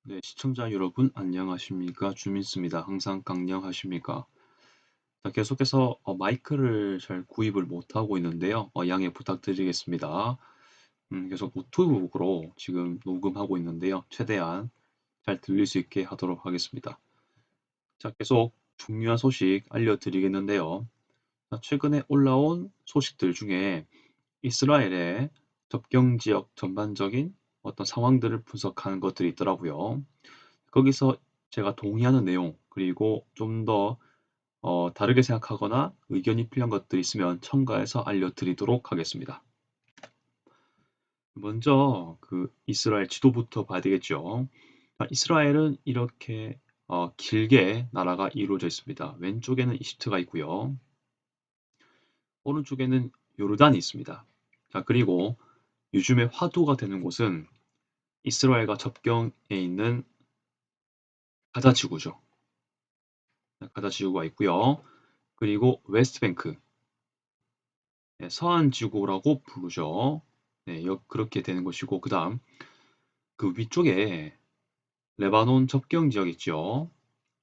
네, 시청자 여러분 안녕하십니까? 주민수입니다. 항상 강령하십니까? 자, 계속해서 마이크를 잘 구입을 못하고 있는데요. 양해 부탁드리겠습니다. 계속 노트북으로 지금 녹음하고 있는데요. 최대한 잘 들릴 수 있게 하도록 하겠습니다. 자, 계속 중요한 소식 알려드리겠는데요. 자, 최근에 올라온 소식들 중에 이스라엘의 접경 지역 전반적인 어떤 상황들을 분석하는 것들이 있더라고요. 거기서 제가 동의하는 내용, 그리고 좀 더 다르게 생각하거나 의견이 필요한 것들이 있으면 첨가해서 알려드리도록 하겠습니다. 먼저 그 이스라엘 지도부터 봐야 되겠죠. 이스라엘은 이렇게 길게 나라가 이루어져 있습니다. 왼쪽에는 이집트가 있고요. 오른쪽에는 요르단이 있습니다. 자, 그리고 요즘에 화두가 되는 곳은 이스라엘과 접경에 있는 가자 지구죠. 가자 지구가 있고요. 그리고 웨스트뱅크, 네, 서한 지구라고 부르죠. 네, 그렇게 되는 것이고, 그 다음 그 위쪽에 레바논 접경 지역 있죠.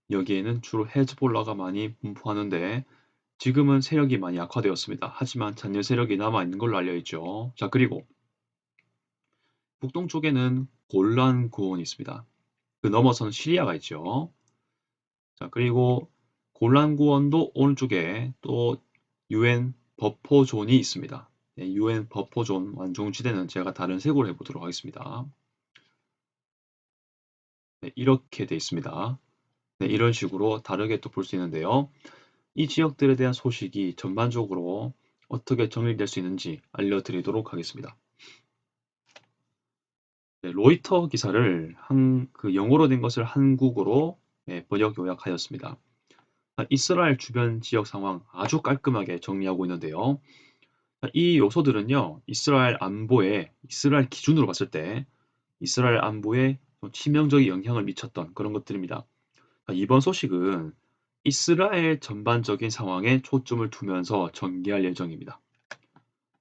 여기에는 주로 헤즈볼라가 많이 분포하는데 지금은 세력이 많이 약화되었습니다. 하지만 잔여 세력이 남아있는 걸로 알려있죠. 자, 그리고 북동쪽에는 골란 고원이 있습니다. 그 넘어서는 시리아가 있죠. 자, 그리고 골란 고원도 오른쪽에 또 UN 버퍼존이 있습니다. 네, UN 버퍼존 완종지대는 제가 다른 색으로 해보도록 하겠습니다. 네, 이렇게 되어 있습니다. 네, 이런 식으로 다르게 또 볼 수 있는데요. 이 지역들에 대한 소식이 전반적으로 어떻게 정리될 수 있는지 알려드리도록 하겠습니다. 네, 로이터 기사를 그 영어로 된 것을 한국어로 네, 번역 요약하였습니다. 이스라엘 주변 지역 상황 아주 깔끔하게 정리하고 있는데요. 이 요소들은요, 이스라엘 기준으로 봤을 때 이스라엘 안보에 좀 치명적인 영향을 미쳤던 그런 것들입니다. 이번 소식은 이스라엘 전반적인 상황에 초점을 두면서 전개할 예정입니다.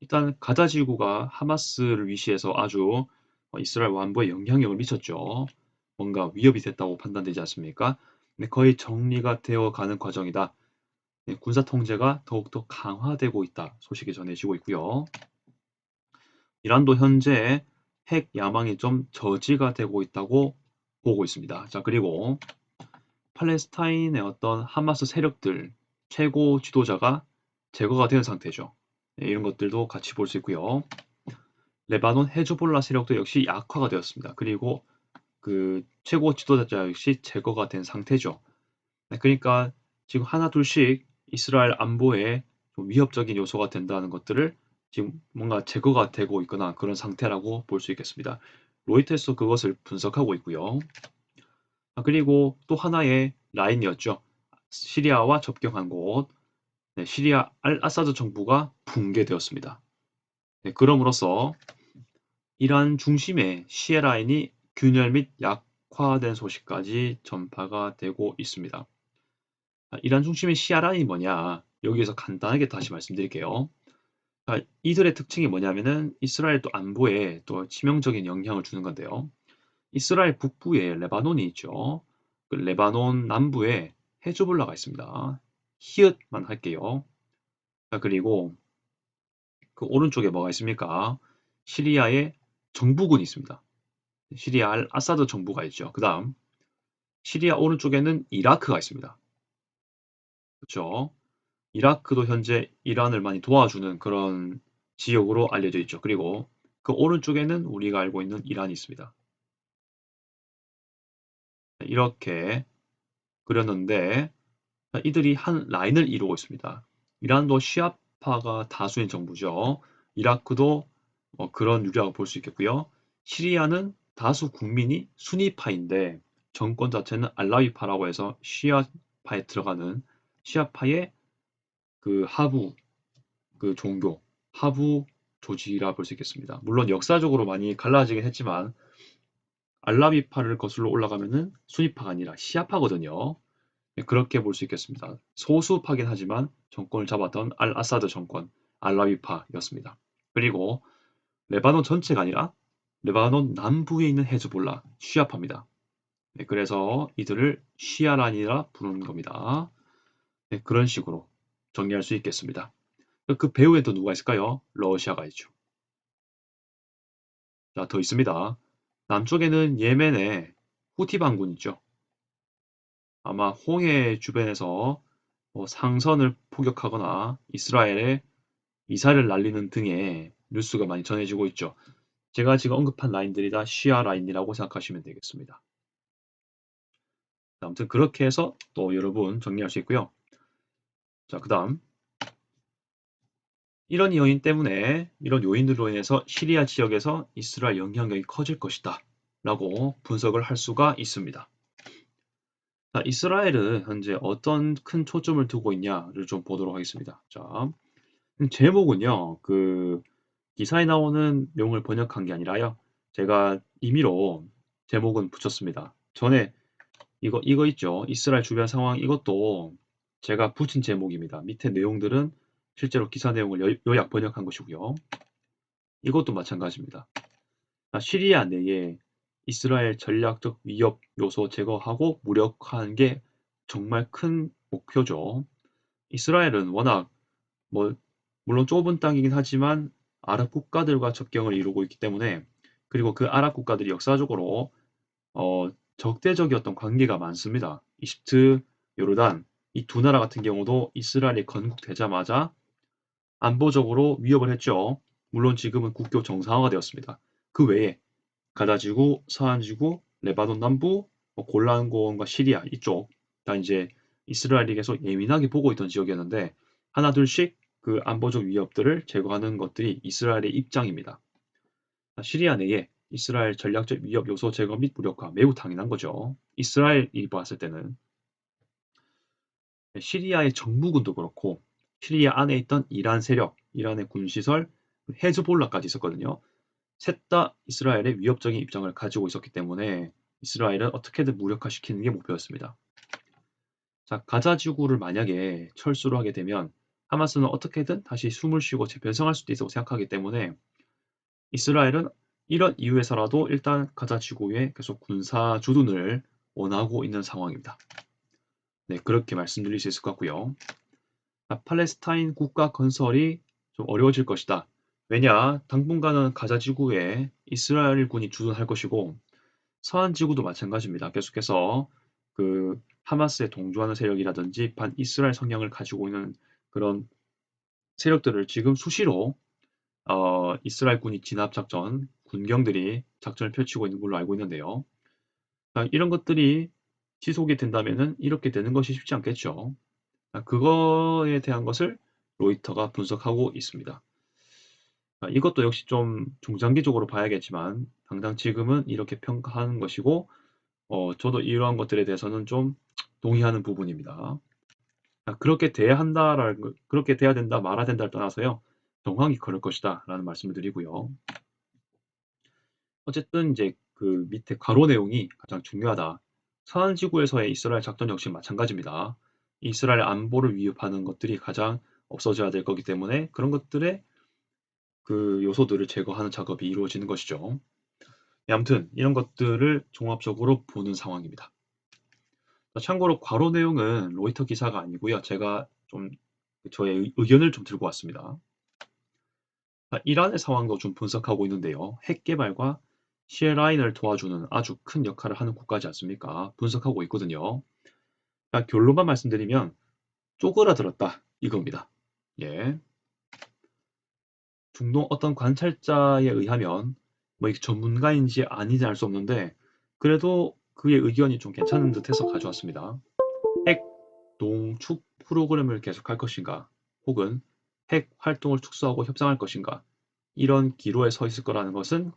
일단 가자 지구가 하마스를 위시해서 아주 이스라엘 안보에 영향력을 미쳤죠. 뭔가 위협이 됐다고 판단되지 않습니까? 근데 거의 정리가 되어 가는 과정이다. 네, 군사 통제가 더욱더 강화되고 있다 소식이 전해지고 있고요. 이란도 현재 핵 야망이 좀 저지가 되고 있다고 보고 있습니다. 자, 그리고 팔레스타인의 어떤 하마스 세력들 최고 지도자가 제거가 된 상태죠. 네, 이런 것들도 같이 볼 수 있고요. 레바논 헤즈볼라 세력도 역시 약화가 되었습니다. 그리고 그 최고 지도자 역시 제거가 된 상태죠. 네, 그러니까 지금 하나 둘씩 이스라엘 안보에 좀 위협적인 요소가 된다는 것들을 지금 뭔가 제거가 되고 있거나 그런 상태라고 볼 수 있겠습니다. 로이터에서 그것을 분석하고 있고요. 그리고 또 하나의 라인이었죠. 시리아와 접경한 곳, 네, 시리아 알 아사드 정부가 붕괴되었습니다. 네, 그럼으로써 이란 중심의 시아 라인이 균열 및 약화된 소식까지 전파가 되고 있습니다. 이란 중심의 시아 라인이 뭐냐? 여기에서 간단하게 다시 말씀드릴게요. 이들의 특징이 뭐냐면은 이스라엘 또 안보에 또 치명적인 영향을 주는 건데요. 이스라엘 북부에 레바논이 있죠. 그 레바논 남부에 헤즈볼라가 있습니다. 히읗만 할게요. 자, 그리고 그 오른쪽에 뭐가 있습니까? 시리아의 정부군이 있습니다. 시리아 알 아사드 정부가 있죠. 그 다음 시리아 오른쪽에는 이라크가 있습니다. 그렇죠? 이라크도 현재 이란을 많이 도와주는 그런 지역으로 알려져 있죠. 그리고 그 오른쪽에는 우리가 알고 있는 이란이 있습니다. 이렇게 그렸는데 이들이 한 라인을 이루고 있습니다. 이란도 시아파가 다수인 정부죠. 이라크도 그런 유리라고 볼 수 있겠고요. 시리아는 다수 국민이 수니파인데 정권 자체는 알라위파라고 해서 시아파에 들어가는 시아파의 그 하부 그 종교, 하부 조직이라 볼 수 있겠습니다. 물론 역사적으로 많이 갈라지긴 했지만 알라위파를 거슬러 올라가면은 수니파가 아니라 시아파거든요. 네, 그렇게 볼 수 있겠습니다. 소수파긴 하지만 정권을 잡았던 알 아사드 정권, 알라위파였습니다. 그리고 레바논 전체가 아니라 레바논 남부에 있는 헤즈볼라, 시아파입니다. 네, 그래서 이들을 시아란이라 부르는 겁니다. 네, 그런 식으로 정리할 수 있겠습니다. 그 배후에 또 누가 있을까요? 러시아가 있죠. 자, 더 있습니다. 남쪽에는 예멘의 후티 반군 있죠. 아마 홍해 주변에서 뭐 상선을 포격하거나 이스라엘에 미사일을 날리는 등의 뉴스가 많이 전해지고 있죠. 제가 지금 언급한 라인들이 다 시아 라인이라고 생각하시면 되겠습니다. 아무튼 그렇게 해서 또 여러분 정리할 수 있고요. 자, 그 다음 이런 요인 때문에 이런 요인들로 인해서 시리아 지역에서 이스라엘 영향력이 커질 것이다 라고 분석을 할 수가 있습니다. 자, 이스라엘은 현재 어떤 큰 초점을 두고 있냐를 좀 보도록 하겠습니다. 자, 제목은요, 그 기사에 나오는 내용을 번역한 게 아니라요. 제가 임의로 제목은 붙였습니다. 전에 이거 있죠. 이스라엘 주변 상황 이것도 제가 붙인 제목입니다. 밑에 내용들은 실제로 기사 내용을 요약 번역한 것이고요. 이것도 마찬가지입니다. 시리아 내에 이스라엘 전략적 위협 요소 제거하고 무력화하는 게 정말 큰 목표죠. 이스라엘은 워낙 뭐 물론 좁은 땅이긴 하지만 아랍 국가들과 접경을 이루고 있기 때문에 그리고 그 아랍 국가들이 역사적으로 적대적이었던 관계가 많습니다. 이집트, 요르단 이 두 나라 같은 경우도 이스라엘이 건국되자마자 안보적으로 위협을 했죠. 물론 지금은 국교 정상화가 되었습니다. 그 외에 가자지구, 서안지구, 레바논 남부, 골란고원과 시리아 이쪽 다 이제 이스라엘이 계속 예민하게 보고 있던 지역이었는데 하나둘씩 그 안보적 위협들을 제거하는 것들이 이스라엘의 입장입니다. 시리아 내에 이스라엘 전략적 위협 요소 제거 및 무력화 매우 당연한 거죠. 이스라엘이 봤을 때는 시리아의 정부군도 그렇고 시리아 안에 있던 이란 세력, 이란의 군시설, 헤즈볼라까지 있었거든요. 셋 다 이스라엘의 위협적인 입장을 가지고 있었기 때문에 이스라엘은 어떻게든 무력화시키는 게 목표였습니다. 자, 가자 지구를 만약에 철수를 하게 되면 하마스는 어떻게든 다시 숨을 쉬고 재편성할 수도 있다고 생각하기 때문에 이스라엘은 이런 이유에서라도 일단 가자 지구에 계속 군사 주둔을 원하고 있는 상황입니다. 네, 그렇게 말씀드릴 수 있을 것 같고요. 팔레스타인 국가 건설이 좀 어려워질 것이다. 왜냐, 당분간은 가자 지구에 이스라엘 군이 주둔할 것이고 서한 지구도 마찬가지입니다. 계속해서 그 하마스에 동조하는 세력이라든지 반 이스라엘 성향을 가지고 있는 그런 세력들을 지금 수시로 이스라엘 군이 진압 작전, 군경들이 작전을 펼치고 있는 걸로 알고 있는데요. 이런 것들이 지속이 된다면은 이렇게 되는 것이 쉽지 않겠죠. 그거에 대한 것을 로이터가 분석하고 있습니다. 이것도 역시 좀 중장기적으로 봐야겠지만 당장 지금은 이렇게 평가하는 것이고 저도 이러한 것들에 대해서는 좀 동의하는 부분입니다. 그렇게 돼야 한다라는 그렇게 돼야 된다 말아야 된다를 떠나서요. 정황이 그럴 것이다 라는 말씀을 드리고요. 어쨌든 이제 그 밑에 괄호 내용이 가장 중요하다. 서한지구에서의 이스라엘 작전 역시 마찬가지입니다. 이스라엘 안보를 위협하는 것들이 가장 없어져야 될 거기 때문에 그런 것들의 그 요소들을 제거하는 작업이 이루어지는 것이죠. 네, 아무튼 이런 것들을 종합적으로 보는 상황입니다. 참고로 괄호 내용은 로이터 기사가 아니고요. 제가 좀 저의 의견을 좀 들고 왔습니다. 이란의 상황도 좀 분석하고 있는데요. 핵 개발과 시에라인을 도와주는 아주 큰 역할을 하는 국가지 않습니까? 분석하고 있거든요. 결론만 말씀드리면 쪼그라들었다 이겁니다. 예. 중동 어떤 관찰자에 의하면 뭐 이게 전문가인지 아닌지 알 수 없는데 그래도 그의 의견이 좀 괜찮은 듯해서 가져왔습니다. 핵 농축 프로그램을 계속할 것인가 혹은 핵 활동을 축소하고 협상할 것인가 이런 기로에 서 있을 거라는 것은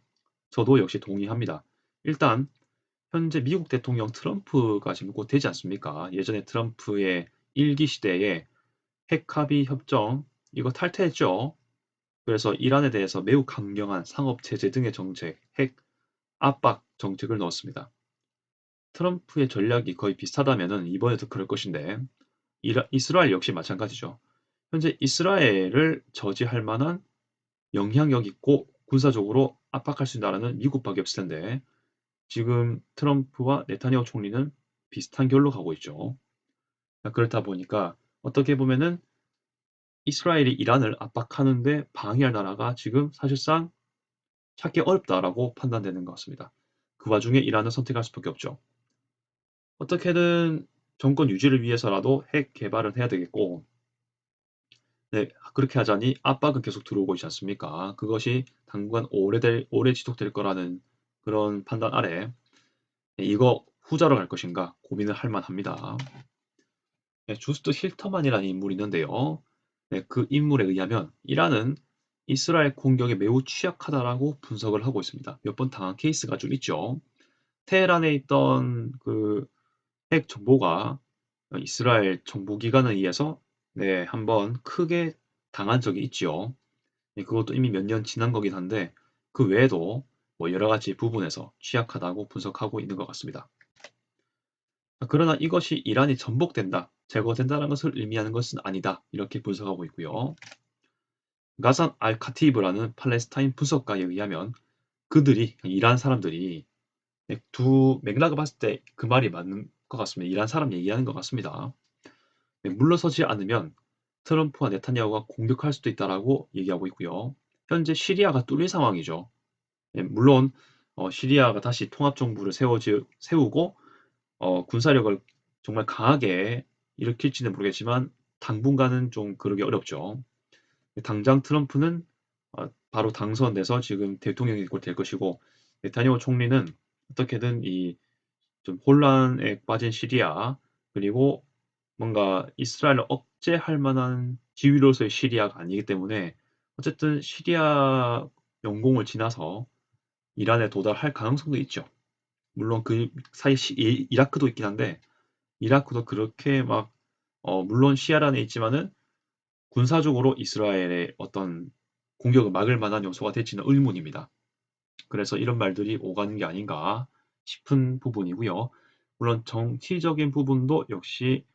저도 역시 동의합니다. 일단 현재 미국 대통령 트럼프가 지금 곧 되지 않습니까? 예전에 트럼프의 1기 시대에 핵 합의 협정 이거 탈퇴했죠. 그래서 이란에 대해서 매우 강경한 상업 제재 등의 정책, 핵 압박 정책을 넣었습니다. 트럼프의 전략이 거의 비슷하다면은 이번에도 그럴 것인데 이스라엘 역시 마찬가지죠. 현재 이스라엘을 저지할 만한 영향력 있고 군사적으로 압박할 수 있는 나라는 미국밖에 없을 텐데 지금 트럼프와 네타냐후 총리는 비슷한 결로 가고 있죠. 그렇다 보니까 어떻게 보면은 이스라엘이 이란을 압박하는데 방해할 나라가 지금 사실상 찾기 어렵다라고 판단되는 것 같습니다. 그 와중에 이란을 선택할 수밖에 없죠. 어떻게든 정권 유지를 위해서라도 핵 개발을 해야 되겠고, 네, 그렇게 하자니 압박은 계속 들어오고 있지 않습니까? 그것이 당분간 오래 지속될 거라는 그런 판단 아래 이거 후자로 갈 것인가 고민을 할 만합니다. 네, 주스트 힐터만이라는 인물이 있는데요. 네, 그 인물에 의하면 이란은 이스라엘 공격에 매우 취약하다라고 분석을 하고 있습니다. 몇 번 당한 케이스가 좀 있죠. 테헤란에 있던 그 핵 정보가 이스라엘 정보기관에 의해서 네, 한번 크게 당한 적이 있지요. 네, 그것도 이미 몇 년 지난 거긴 한데 그 외에도 뭐 여러 가지 부분에서 취약하다고 분석하고 있는 것 같습니다. 그러나 이것이 이란이 전복된다, 제거된다는 것을 의미하는 것은 아니다. 이렇게 분석하고 있고요. 가산 알카티브라는 팔레스타인 분석가에 의하면 그들이 이란 사람들이 두 맥락을 봤을 때 그 말이 맞는 것 같습니다. 이란 사람 얘기하는 것 같습니다. 물러서지 않으면 트럼프와 네타냐후가 공격할 수도 있다라고 얘기하고 있고요. 현재 시리아가 뚫린 상황이죠. 물론 시리아가 다시 통합정부를 세우고 군사력을 정말 강하게 일으킬지는 모르겠지만 당분간은 좀 그러기 어렵죠. 당장 트럼프는 바로 당선돼서 지금 대통령이 될 것이고 네타냐후 총리는 어떻게든 이 좀 혼란에 빠진 시리아 그리고 뭔가 이스라엘을 억제할 만한 지위로서의 시리아가 아니기 때문에 어쨌든 시리아 영공을 지나서 이란에 도달할 가능성도 있죠. 물론 그 사이 이라크도 있긴 한데 이라크도 그렇게 막 물론 시아라 안에 있지만은 군사적으로 이스라엘의 어떤 공격을 막을 만한 요소가 될지는 의문입니다. 그래서 이런 말들이 오가는 게 아닌가 싶은 부분이고요. 물론 정치적인 부분도 역시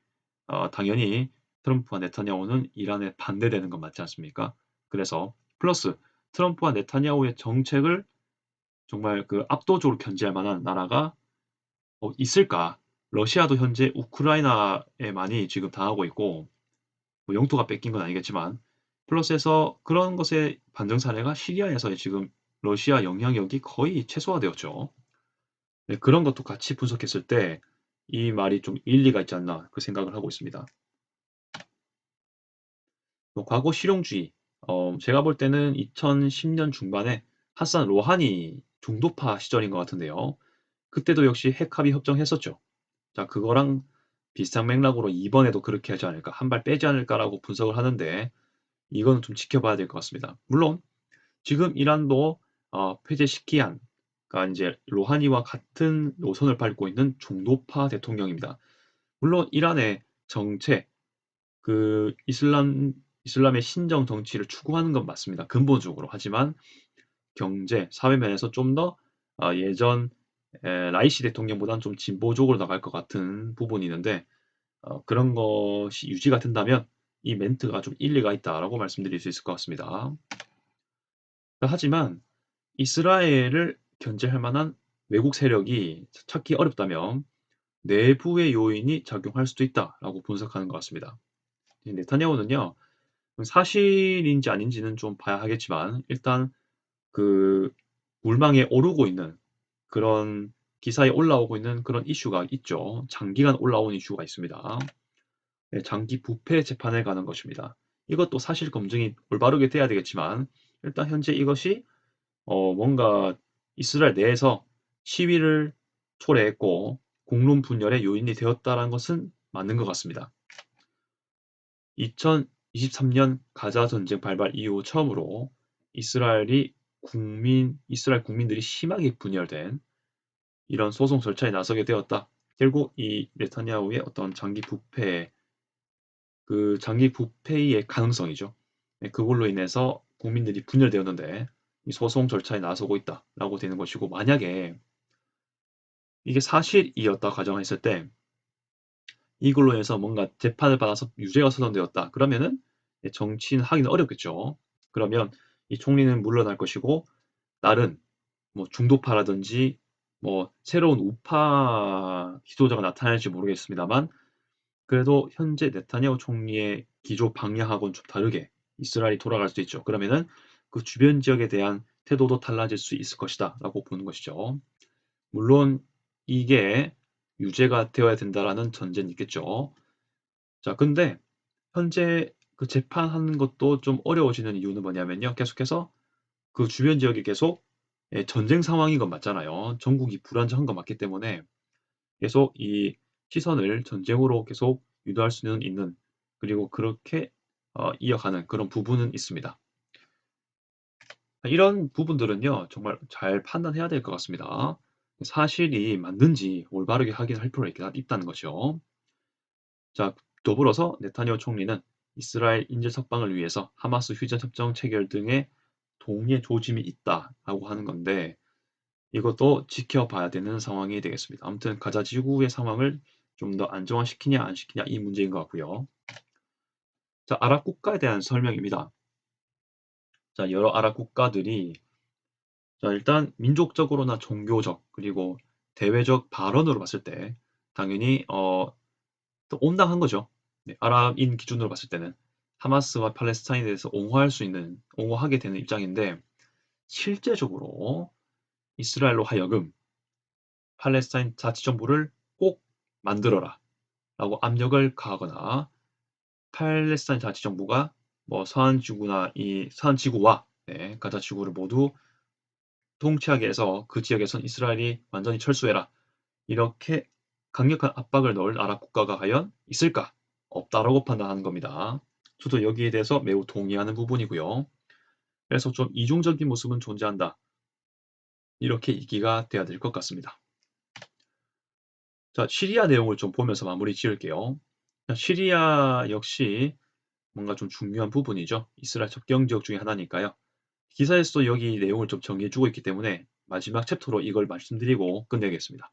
당연히 트럼프와 네타냐후는 이란에 반대되는 건 맞지 않습니까? 그래서 플러스 트럼프와 네타냐후의 정책을 정말 그 압도적으로 견제할 만한 나라가 있을까? 러시아도 현재 우크라이나에 많이 지금 당하고 있고 뭐 영토가 뺏긴 건 아니겠지만 플러스해서 그런 것의 반증 사례가 시리아에서의 지금 러시아 영향력이 거의 최소화되었죠. 네, 그런 것도 같이 분석했을 때 이 말이 좀 일리가 있지 않나 그 생각을 하고 있습니다. 뭐 과거 실용주의, 제가 볼 때는 2010년 중반에 하산 로하니 중도파 시절인 것 같은데요. 그때도 역시 핵합의 협정했었죠. 자, 그거랑 비슷한 맥락으로 이번에도 그렇게 하지 않을까, 한 발 빼지 않을까라고 분석을 하는데 이거는 좀 지켜봐야 될 것 같습니다. 물론 지금 이란도 페제시키안, 그러니까 이제 로하니와 같은 노선을 밟고 있는 중도파 대통령입니다. 물론 이란의 정책, 그 이슬람의 신정 정치를 추구하는 건 맞습니다. 근본적으로. 하지만 경제, 사회 면에서 좀 더 예전 라이시 대통령보다는 좀 진보적으로 나갈 것 같은 부분이 있는데 그런 것이 유지가 된다면 이 멘트가 좀 일리가 있다라고 말씀드릴 수 있을 것 같습니다. 하지만 이스라엘을 견제할 만한 외국 세력이 찾기 어렵다면 내부의 요인이 작용할 수도 있다라고 분석하는 것 같습니다. 네타냐후는요, 사실인지 아닌지는 좀 봐야 하겠지만 일단 그 물망에 오르고 있는 그런 기사에 올라오고 있는 그런 이슈가 있죠. 장기간 올라온 이슈가 있습니다. 네, 장기 부패 재판에 가는 것입니다. 이것도 사실 검증이 올바르게 돼야 되겠지만 일단 현재 이것이 뭔가 이스라엘 내에서 시위를 초래했고 공론 분열의 요인이 되었다는 것은 맞는 것 같습니다. 2023년 가자 전쟁 발발 이후 처음으로 이스라엘 국민들이 심하게 분열된 이런 소송 절차에 나서게 되었다. 결국 이 네타냐후의 어떤 장기 부패의 가능성이죠. 네, 그걸로 인해서 국민들이 분열되었는데 이 소송 절차에 나서고 있다라고 되는 것이고, 만약에 이게 사실이었다 가정했을 때 이걸로 해서 뭔가 재판을 받아서 유죄가 선언되었다. 그러면은 정치는 하기는 어렵겠죠. 그러면 이 총리는 물러날 것이고 다른 뭐 중도파라든지 뭐 새로운 우파 지도자가 나타날지 모르겠습니다만 그래도 현재 네타냐후 총리의 기조 방향하고는 좀 다르게 이스라엘이 돌아갈 수도 있죠. 그러면은 그 주변 지역에 대한 태도도 달라질 수 있을 것이다라고 보는 것이죠. 물론 이게 유죄가 되어야 된다라는 전제는 있겠죠. 자, 근데 현재 그 재판하는 것도 좀 어려워지는 이유는 뭐냐면요. 계속해서 그 주변 지역이 계속 전쟁 상황인 건 맞잖아요. 전국이 불안정한 건 맞기 때문에 계속 이 시선을 전쟁으로 계속 유도할 수는 있는 그리고 그렇게 이어가는 그런 부분은 있습니다. 이런 부분들은요. 정말 잘 판단해야 될 것 같습니다. 사실이 맞는지 올바르게 확인할 필요가 있다는 거죠. 자, 더불어서 네타냐후 총리는 이스라엘 인질 석방을 위해서 하마스 휴전 협정 체결 등의 동의의 조짐이 있다라고 하는 건데 이것도 지켜봐야 되는 상황이 되겠습니다. 아무튼 가자 지구의 상황을 좀 더 안정화시키냐 안 시키냐 이 문제인 것 같고요. 자, 아랍 국가에 대한 설명입니다. 자, 여러 아랍 국가들이 자, 일단 민족적으로나 종교적 그리고 대외적 발언으로 봤을 때 당연히 또 온당한 거죠. 네, 아랍인 기준으로 봤을 때는 하마스와 팔레스타인에 대해서 옹호하게 되는 입장인데 실제적으로 이스라엘로 하여금 팔레스타인 자치정부를 꼭 만들어라 라고 압력을 가하거나 팔레스타인 자치정부가 뭐 서한지구와 가자지구를 모두 통치하게 해서 그 지역에선 이스라엘이 완전히 철수해라 이렇게 강력한 압박을 넣을 아랍 국가가 과연 있을까? 없다라고 판단하는 겁니다. 저도 여기에 대해서 매우 동의하는 부분이고요. 그래서 좀 이중적인 모습은 존재한다. 이렇게 얘기가 돼야 될 것 같습니다. 자, 시리아 내용을 좀 보면서 마무리 지을게요. 시리아 역시 뭔가 좀 중요한 부분이죠. 이스라엘 접경 지역 중에 하나니까요. 기사에서도 여기 내용을 좀 정리해주고 있기 때문에 마지막 챕터로 이걸 말씀드리고 끝내겠습니다.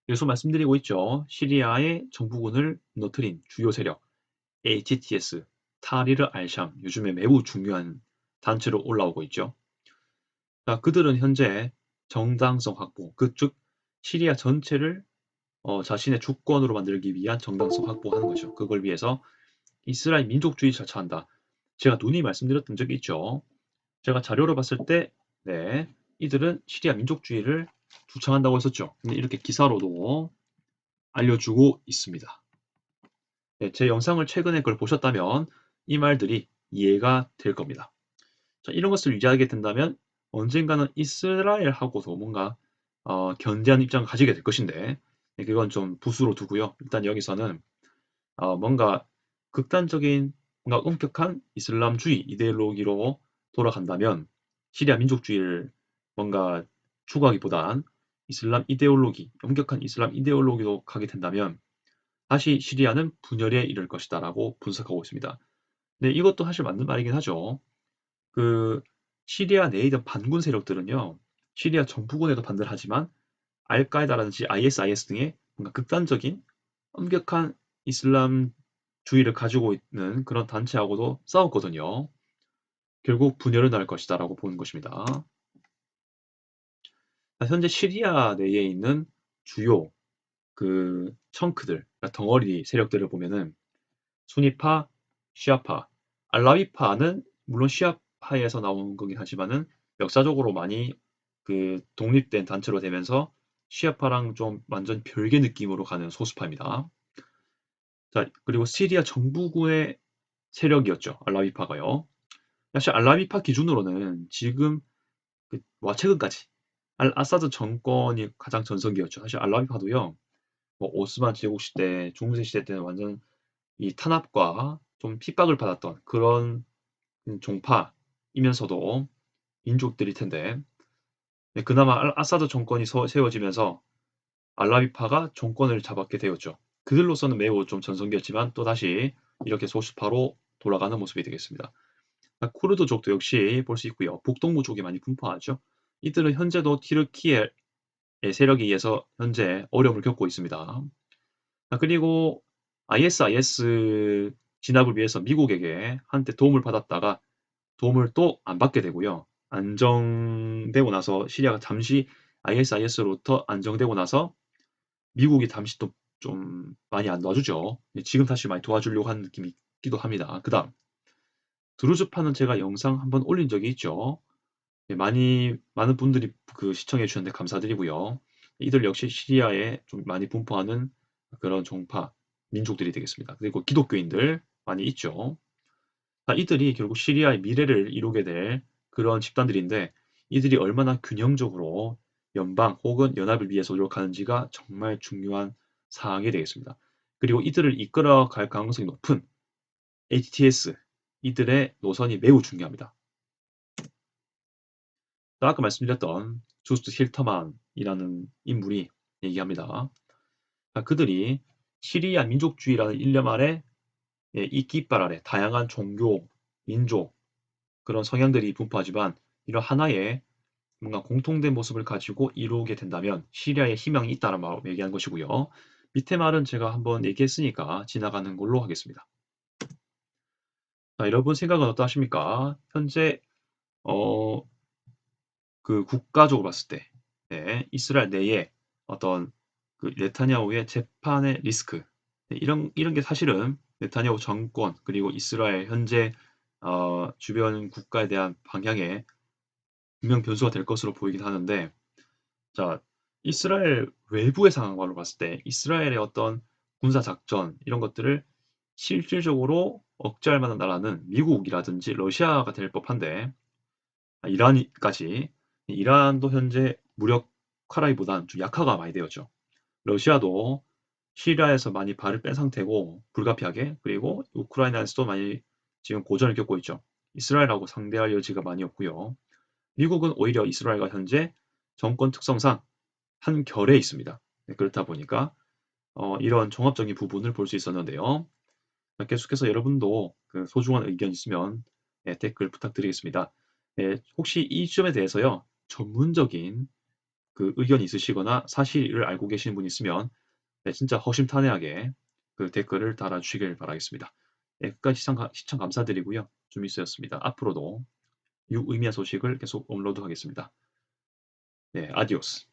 여기서 말씀드리고 있죠. 시리아의 정부군을 무너뜨린 주요 세력 HTS, 타리르 알샴, 요즘에 매우 중요한 단체로 올라오고 있죠. 자, 그들은 현재 정당성 확보, 즉 시리아 전체를 자신의 주권으로 만들기 위한 정당성 확보하는 거죠. 그걸 위해서 이스라엘 민족주의 자처한다. 제가 누누이 말씀드렸던 적이 있죠. 제가 자료를 봤을 때, 네, 이들은 시리아 민족주의를 주창한다고 했었죠. 근데 이렇게 기사로도 알려주고 있습니다. 네, 제 영상을 최근에 그걸 보셨다면 이 말들이 이해가 될 겁니다. 자, 이런 것을 유지하게 된다면 언젠가는 이스라엘하고도 뭔가 견제하는 입장을 가지게 될 것인데 네, 그건 좀 부수로 두고요. 일단 여기서는 뭔가 극단적인 뭔가 엄격한 이슬람주의 이데올로기로 돌아간다면 시리아 민족주의를 뭔가 추구하기보단 이슬람 이데올로기, 엄격한 이슬람 이데올로기로 가게 된다면 다시 시리아는 분열에 이를 것이다라고 분석하고 있습니다. 네, 이것도 사실 맞는 말이긴 하죠. 그 시리아 내에 있는 반군 세력들은요, 시리아 정부군에도 반대를 하지만 알카에다라든지 ISIS 등의 뭔가 극단적인 엄격한 이슬람주의를 가지고 있는 그런 단체하고도 싸웠거든요. 결국 분열을 낳을 것이다라고 보는 것입니다. 현재 시리아 내에 있는 주요 그 청크들, 그러니까 덩어리 세력들을 보면은 수니파, 시아파, 알라위파는 물론 시아파에서 나온 거긴 하지만은 역사적으로 많이 그 독립된 단체로 되면서 시아파랑 좀 완전 별개 느낌으로 가는 소수파입니다. 자, 그리고 시리아 정부군의 세력이었죠. 알라위파가요. 사실 알라위파 기준으로는 지금 최근까지 알 아사드 정권이 가장 전성기였죠. 사실 알라위파도요. 뭐 오스만 제국 시대, 중세 시대 때는 완전 이 탄압과 좀 핍박을 받았던 그런 종파이면서도 민족들일 텐데 네, 그나마 아사드 정권이 세워지면서 알라위파가 정권을 잡았게 되었죠. 그들로서는 매우 좀 전성기였지만 또다시 이렇게 소수파로 돌아가는 모습이 되겠습니다. 쿠르드족도 역시 볼 수 있고요. 북동부족이 많이 분포하죠. 이들은 현재도 튀르키예의 세력에 의해서 현재 어려움을 겪고 있습니다. 그리고 ISIS 진압을 위해서 미국에게 한때 도움을 받았다가 도움을 또 안 받게 되고요. 안정되고 나서 시리아가 잠시 ISIS로부터 안정되고 나서 미국이 잠시 또 좀 많이 안 도와주죠. 지금 다시 많이 도와주려고 하는 느낌이 있기도 합니다. 그다음 드루즈파는 제가 영상 한번 올린 적이 있죠. 많은 분들이 그 시청해 주셨는데 감사드리고요. 이들 역시 시리아에 좀 많이 분포하는 그런 종파 민족들이 되겠습니다. 그리고 기독교인들 많이 있죠. 이들이 결국 시리아의 미래를 이루게 될 그런 집단들인데 이들이 얼마나 균형적으로 연방 혹은 연합을 위해서 노력하는지가 정말 중요한 사항이 되겠습니다. 그리고 이들을 이끌어갈 가능성이 높은 HTS 이들의 노선이 매우 중요합니다. 아까 말씀드렸던 주스트 힐터만이라는 인물이 얘기합니다. 그들이 시리아 민족주의라는 일념 아래 이깃발 아래 다양한 종교, 민족 그런 성향들이 분포하지만 이런 하나의 뭔가 공통된 모습을 가지고 이루게 된다면 시리아에 희망이 있다는 말로 얘기한 것이고요. 밑에 말은 제가 한번 얘기했으니까 지나가는 걸로 하겠습니다. 자, 여러분 생각은 어떠하십니까? 현재 어, 그 국가적으로 봤을 때 이스라엘 내에 어떤 그 네타냐후의 재판의 리스크 이런 게 사실은 네타냐후 정권 그리고 이스라엘 현재 주변 국가에 대한 방향에 분명 변수가 될 것으로 보이긴 하는데 자 이스라엘 외부의 상황으로 봤을 때 이스라엘의 어떤 군사 작전 이런 것들을 실질적으로 억제할 만한 나라는 미국이라든지 러시아가 될 법한데 이란까지 이란도 현재 무력화라기보단 좀 약화가 많이 되었죠. 러시아도 시리아에서 많이 발을 뺀 상태고 불가피하게 그리고 우크라이나에서도 많이 지금 고전을 겪고 있죠. 이스라엘하고 상대할 여지가 많이 없고요. 미국은 오히려 이스라엘과 현재 정권 특성상 한 결에 있습니다. 그렇다 보니까 이런 종합적인 부분을 볼 수 있었는데요. 계속해서 여러분도 그 소중한 의견 있으면 댓글 부탁드리겠습니다. 혹시 이 점에 대해서요 전문적인 그 의견이 있으시거나 사실을 알고 계시는 분이 있으면 진짜 허심탄회하게 그 댓글을 달아주시길 바라겠습니다. 끝까지 시청 감사드리고요. 주미스였습니다. 앞으로도 유의미한 소식을 계속 업로드하겠습니다. 네, 아디오스.